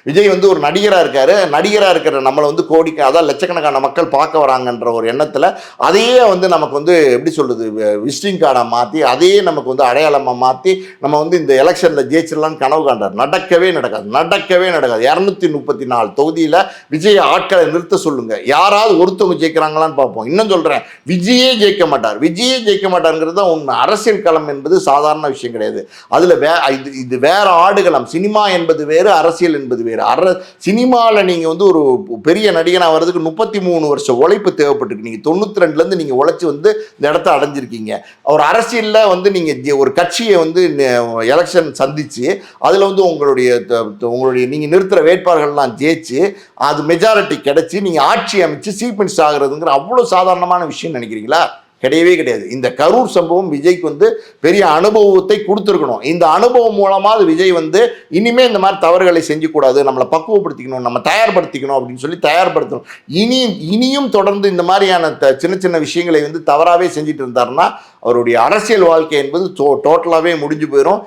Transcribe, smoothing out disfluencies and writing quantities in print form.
விஜய் வந்து ஒரு நடிகராக இருக்காரு, நடிகராக இருக்கிற நம்மளை வந்து கோடிக்கு அதான் லட்சக்கணக்கான மக்கள் பார்க்க வராங்கன்ற ஒரு எண்ணத்தில் அதையே வந்து நமக்கு வந்து எப்படி சொல்றது விசிட்டிங் கார்டை மாற்றி அதையே நமக்கு வந்து அடையாளமாக மாற்றி நம்ம வந்து இந்த எலெக்ஷனில் ஜெயிச்சிடலான்னு கனவு காண்டார். நடக்கவே நடக்காது, நடக்கவே நடக்காது. 234 தொகுதியில் விஜய் ஆட்களை நிறுத்த சொல்லுங்க, யாராவது ஒருத்தவங்க ஜெயிக்கிறாங்களான்னு பார்ப்போம். இன்னும் சொல்றேன், விஜயே ஜெயிக்க மாட்டார், விஜயே ஜெயிக்க மாட்டாருங்கிறது தான் உண்மை. அரசியல் களம் என்பது சாதாரண விஷயம் கிடையாது. அதுல இது வேற ஆடுகளம். சினிமா என்பது வேறு, அரசியல் என்பது வேறு. சினிமாவில் நீங்க வந்து ஒரு பெரிய நடிகனாக வர்றதுக்கு 33 வருஷம் உழைப்பு தேவைப்பட்டிருக்கு. நீங்க 92ல இருந்து நீங்க உழைச்சி வந்து இந்த இடத்த அடைஞ்சிருக்கீங்க. ஒரு அரசியல்ல வந்து நீங்க ஒரு கட்சியை வந்து எலெக்ஷன் சந்திச்சு அதுல வந்து உங்களுடைய நீங்க நிறுத்துற வேட்பாளர்கள்லாம் ஜெயிச்சு அது மெஜாரிட்டி கிடைச்சி நீங்க ஆட்சி அமைச்சு சீஃப் மினிஸ்டர் ஆகுறதுங்கிற அவ்வளவு சாதாரணமான விஷயம் நினைக்கிறீங்களா? கிடையவே கிடையாது. இந்த கரூர் சம்பவம் விஜய்க்கு வந்து பெரிய அனுபவத்தை கொடுத்துருக்கணும். இந்த அனுபவம் மூலமாக விஜய் வந்து இனிமே இந்த மாதிரி தவறுகளை செஞ்சக்கூடாது, நம்மளை பக்குவப்படுத்திக்கணும், நம்ம தயார்படுத்திக்கணும் அப்படின்னு சொல்லி தயார்படுத்தணும். இனியும் தொடர்ந்து இந்த மாதிரியான சின்ன சின்ன விஷயங்களை வந்து தவறாகவே செஞ்சுட்டு இருந்தாருன்னா அவருடைய அரசியல் வாழ்க்கை என்பது டோட்டலாகவே முடிஞ்சு போயிடும்.